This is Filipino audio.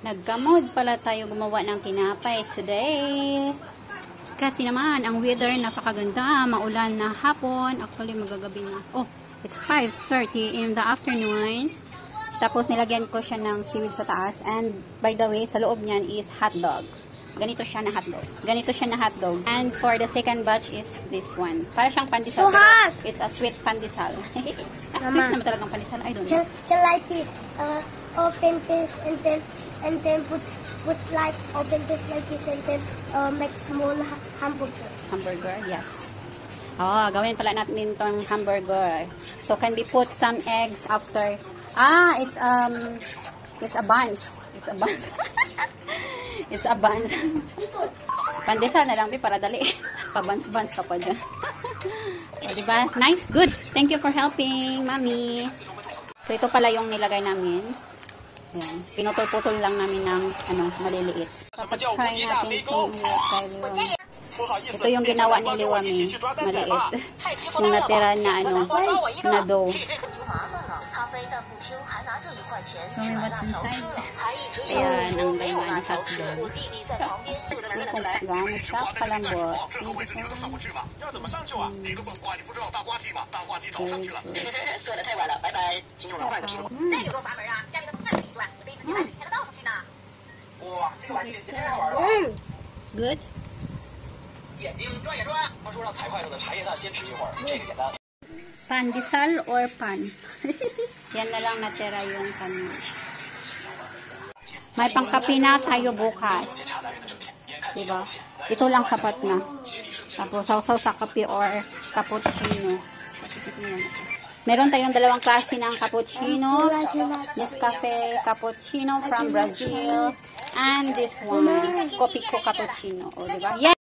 Nagkamod pala tayo gumawa ng tinapay today. Kasi naman, ang weather napakaganda. Maulan na hapon. Actually, magagabi na. Oh, it's 5:30 in the afternoon. Tapos, nilagyan ko siya ng seaweed sa taas. And, by the way, sa loob niyan is hotdog. Ganito siya na hotdog. Ganito siya na hotdog. And for the second batch is this one. Para siyang pandesal. So hot! It's a sweet pandesal. Sweet naman talagang pandesal. I don't know. Can like this. Open this and then put like open this like this and then make small hamburger. Hamburger, yes. Oh, gawin pala natin itong hamburger. So, can we put some eggs after? It's a buns. It's a buns. It's a buns. Pandesal na lang, para dali. Pabans-bans ka pa dyan. O, diba? Nice, good. Thank you for helping, Mami. So, ito pala yung nilagay namin. Ayan. Pinutol-putol lang namin ng maliliit. Kapag try natin itong ilagay liwami. Ito yung ginawa ni liwami. Maliit. Yung natira na na dough. Show me what's inside. Ayan, ang ganda ni hotdog. See kung gaano siya kalambot. Good? Pandesal or pan? Yan na lang natira yung pan. May pangkape na tayo bukas. Diba? Ito lang sapat na. Tapos sausaw sa kape or cappuccino. Meron tayong dalawang klase ng cappuccino. Nescafe cappuccino from Brazil. And this one, Copico cappuccino. O, diba? Yan!